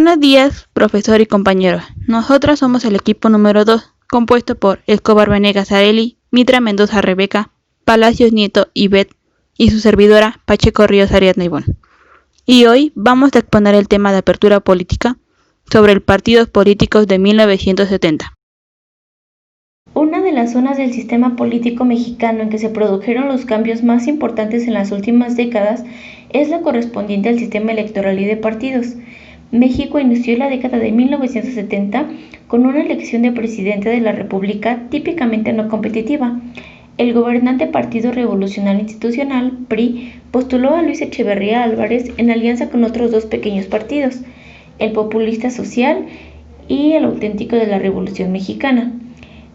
Buenos días, profesor y compañeros. Nosotras somos el equipo número 2, compuesto por Escobar Venegas Areli, Mitra Mendoza Rebeca, Palacios Nieto Ivette y su servidora Pacheco Ríos Ariadna Ivonne. Y hoy vamos a exponer el tema de apertura política sobre el partidos políticos de 1970. Una de las zonas del sistema político mexicano en que se produjeron los cambios más importantes en las últimas décadas es la correspondiente al sistema electoral y de partidos. México inició la década de 1970 con una elección de presidente de la República típicamente no competitiva. El gobernante Partido Revolucionario Institucional, PRI, postuló a Luis Echeverría Álvarez en alianza con otros dos pequeños partidos, el Populista Social y el Auténtico de la Revolución Mexicana.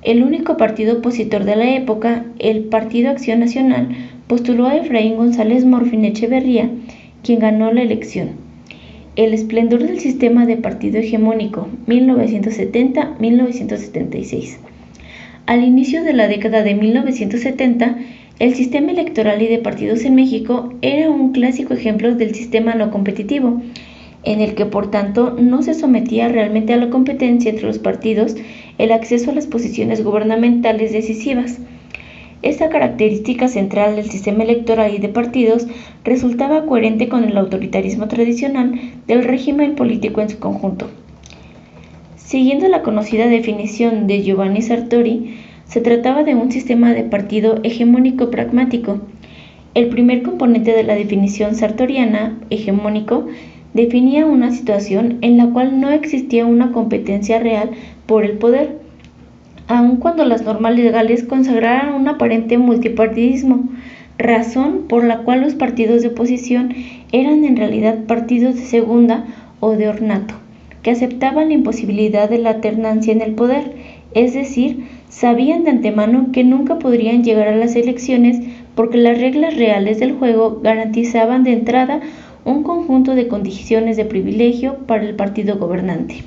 El único partido opositor de la época, el Partido Acción Nacional, postuló a Efraín González Morfín Echeverría, quien ganó la elección. El esplendor del sistema de partido hegemónico, 1970-1976. Al inicio de la década de 1970, el sistema electoral y de partidos en México era un clásico ejemplo del sistema no competitivo, en el que por tanto no se sometía realmente a la competencia entre los partidos el acceso a las posiciones gubernamentales decisivas. Esta característica central del sistema electoral y de partidos resultaba coherente con el autoritarismo tradicional del régimen político en su conjunto. Siguiendo la conocida definición de Giovanni Sartori, se trataba de un sistema de partido hegemónico pragmático. El primer componente de la definición sartoriana, hegemónico, definía una situación en la cual no existía una competencia real por el poder, aun cuando las normas legales consagraran un aparente multipartidismo, razón por la cual los partidos de oposición eran en realidad partidos de segunda o de ornato, que aceptaban la imposibilidad de la alternancia en el poder, es decir, sabían de antemano que nunca podrían llegar a las elecciones porque las reglas reales del juego garantizaban de entrada un conjunto de condiciones de privilegio para el partido gobernante.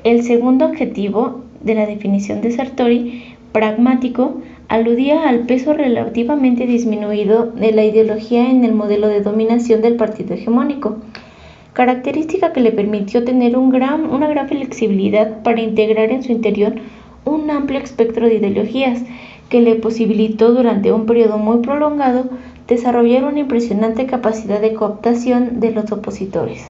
El segundo objetivo de la definición de Sartori, pragmático, aludía al peso relativamente disminuido de la ideología en el modelo de dominación del partido hegemónico, característica que le permitió tener una gran flexibilidad para integrar en su interior un amplio espectro de ideologías que le posibilitó durante un periodo muy prolongado desarrollar una impresionante capacidad de cooptación de los opositores.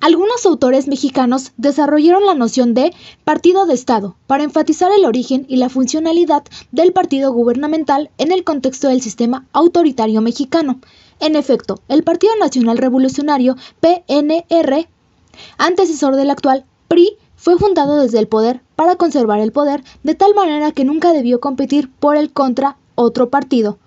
Algunos autores mexicanos desarrollaron la noción de partido de Estado para enfatizar el origen y la funcionalidad del partido gubernamental en el contexto del sistema autoritario mexicano. En efecto, el Partido Nacional Revolucionario, PNR, antecesor del actual PRI, fue fundado desde el poder para conservar el poder de tal manera que nunca debió competir por el contra otro partido.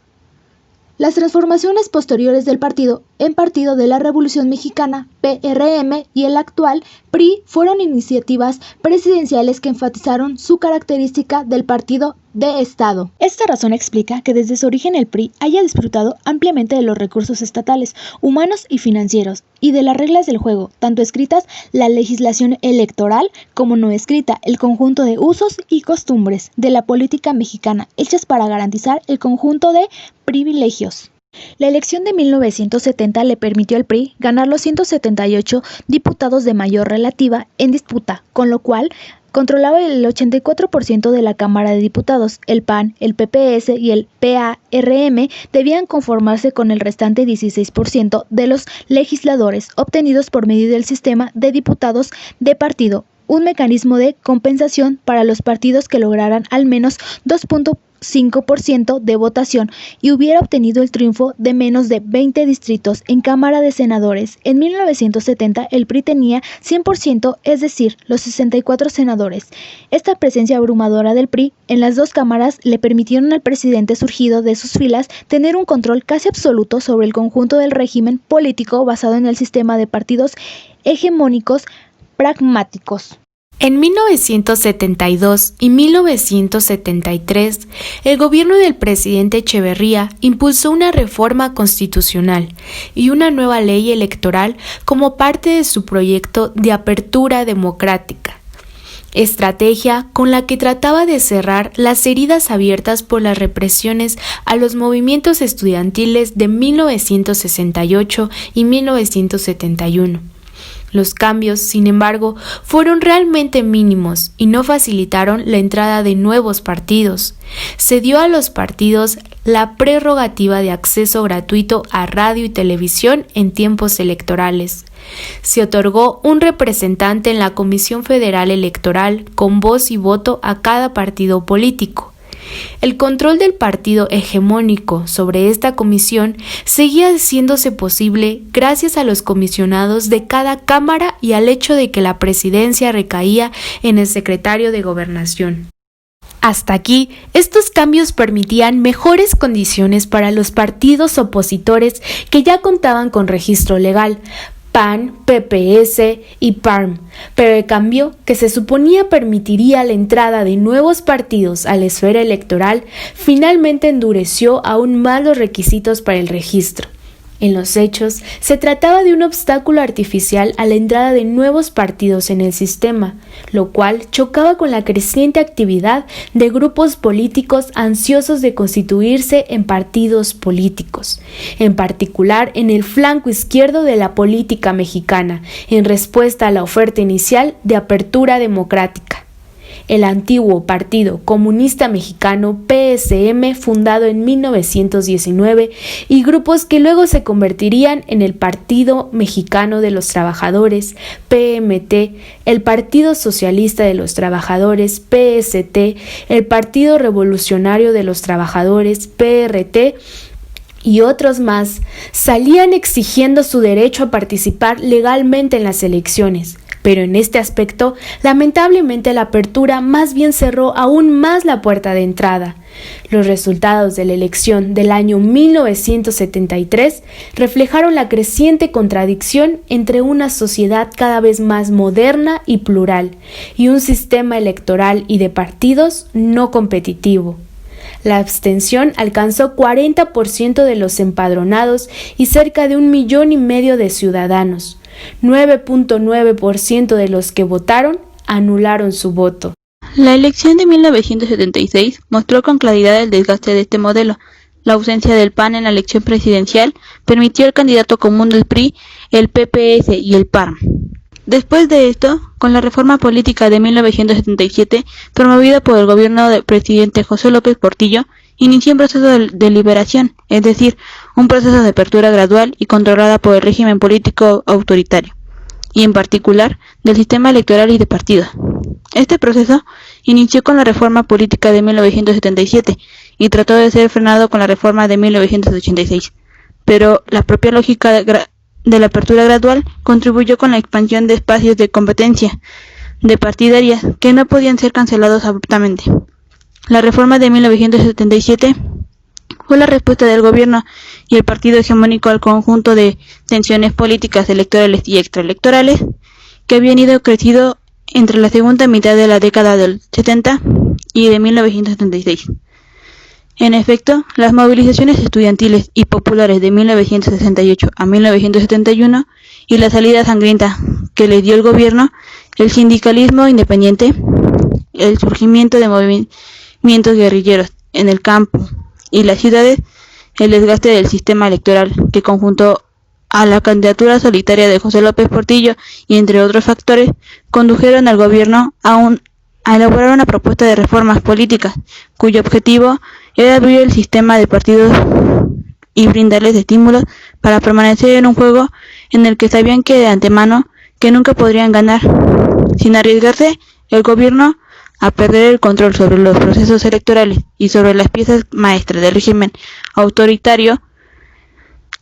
Las transformaciones posteriores del partido en Partido de la Revolución Mexicana, PRM, y el actual PRI fueron iniciativas presidenciales que enfatizaron su característica del partido de Estado. Esta razón explica que desde su origen el PRI haya disfrutado ampliamente de los recursos estatales, humanos y financieros, y de las reglas del juego, tanto escritas, la legislación electoral, como no escrita, el conjunto de usos y costumbres de la política mexicana, hechas para garantizar el conjunto de privilegios. La elección de 1970 le permitió al PRI ganar los 178 diputados de mayor relativa en disputa, con lo cual controlaba el 84% de la Cámara de Diputados. El PAN, el PPS y el PARM debían conformarse con el restante 16% de los legisladores obtenidos por medio del sistema de diputados de partido, un mecanismo de compensación para los partidos que lograran al menos 2.5% de votación y hubiera obtenido el triunfo de menos de 20 distritos en Cámara de Senadores. En 1970 el PRI tenía 100%, es decir, los 64 senadores. Esta presencia abrumadora del PRI en las dos cámaras le permitieron al presidente surgido de sus filas tener un control casi absoluto sobre el conjunto del régimen político basado en el sistema de partidos hegemónicos pragmáticos. En 1972 y 1973, el gobierno del presidente Echeverría impulsó una reforma constitucional y una nueva ley electoral como parte de su proyecto de apertura democrática, estrategia con la que trataba de cerrar las heridas abiertas por las represiones a los movimientos estudiantiles de 1968 y 1971. Los cambios, sin embargo, fueron realmente mínimos y no facilitaron la entrada de nuevos partidos. Se dio a los partidos la prerrogativa de acceso gratuito a radio y televisión en tiempos electorales. Se otorgó un representante en la Comisión Federal Electoral con voz y voto a cada partido político. El control del partido hegemónico sobre esta comisión seguía haciéndose posible gracias a los comisionados de cada cámara y al hecho de que la presidencia recaía en el secretario de Gobernación. Hasta aquí, estos cambios permitían mejores condiciones para los partidos opositores que ya contaban con registro legal, PAN, PPS y PARM, pero el cambio que se suponía permitiría la entrada de nuevos partidos a la esfera electoral finalmente endureció aún más los requisitos para el registro. En los hechos, se trataba de un obstáculo artificial a la entrada de nuevos partidos en el sistema, lo cual chocaba con la creciente actividad de grupos políticos ansiosos de constituirse en partidos políticos, en particular en el flanco izquierdo de la política mexicana, en respuesta a la oferta inicial de apertura democrática. El antiguo Partido Comunista Mexicano PSM, fundado en 1919, y grupos que luego se convertirían en el Partido Mexicano de los Trabajadores PMT, el Partido Socialista de los Trabajadores PST, el Partido Revolucionario de los Trabajadores PRT, y otros más, salían exigiendo su derecho a participar legalmente en las elecciones. Pero en este aspecto, lamentablemente la apertura más bien cerró aún más la puerta de entrada. Los resultados de la elección del año 1973 reflejaron la creciente contradicción entre una sociedad cada vez más moderna y plural y un sistema electoral y de partidos no competitivo. La abstención alcanzó 40% de los empadronados y cerca de 1,5 millones de ciudadanos. 9.9% de los que votaron anularon su voto. La elección de 1976 mostró con claridad el desgaste de este modelo. La ausencia del PAN en la elección presidencial permitió al candidato común del PRI, el PPS y el PARM. Después de esto, con la reforma política de 1977, promovida por el gobierno del presidente José López Portillo, inició un proceso de liberación, es decir, un proceso de apertura gradual y controlada por el régimen político autoritario, y en particular del sistema electoral y de partidos. Este proceso inició con la reforma política de 1977 y trató de ser frenado con la reforma de 1986, pero la propia lógica de la apertura gradual contribuyó con la expansión de espacios de competencia de partidarias que no podían ser cancelados abruptamente. La reforma de 1977 fue la respuesta del gobierno y el partido hegemónico al conjunto de tensiones políticas electorales y extraelectorales que habían ido creciendo entre la segunda mitad de la década del 70 y de 1976. En efecto, las movilizaciones estudiantiles y populares de 1968 a 1971 y la salida sangrienta que les dio el gobierno, el sindicalismo independiente, el surgimiento de movimientos guerrilleros en el campo y las ciudades, el desgaste del sistema electoral que conjuntó a la candidatura solitaria de José López Portillo y entre otros factores, condujeron al gobierno a elaborar una propuesta de reformas políticas cuyo objetivo era abrir el sistema de partidos y brindarles estímulos para permanecer en un juego en el que sabían que de antemano que nunca podrían ganar, sin arriesgarse el gobierno a perder el control sobre los procesos electorales y sobre las piezas maestras del régimen autoritario.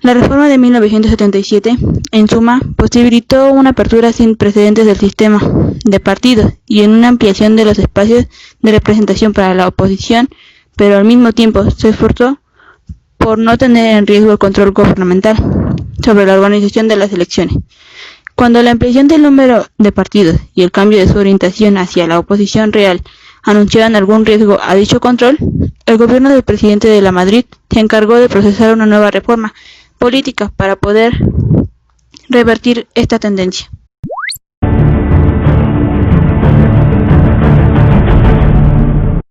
La reforma de 1977, en suma, posibilitó una apertura sin precedentes del sistema de partidos y en una ampliación de los espacios de representación para la oposición, pero al mismo tiempo se esforzó por no tener en riesgo el control gubernamental sobre la organización de las elecciones. Cuando la ampliación del número de partidos y el cambio de su orientación hacia la oposición real anunciaban algún riesgo a dicho control, el gobierno del presidente de la Madrid se encargó de procesar una nueva reforma política para poder revertir esta tendencia.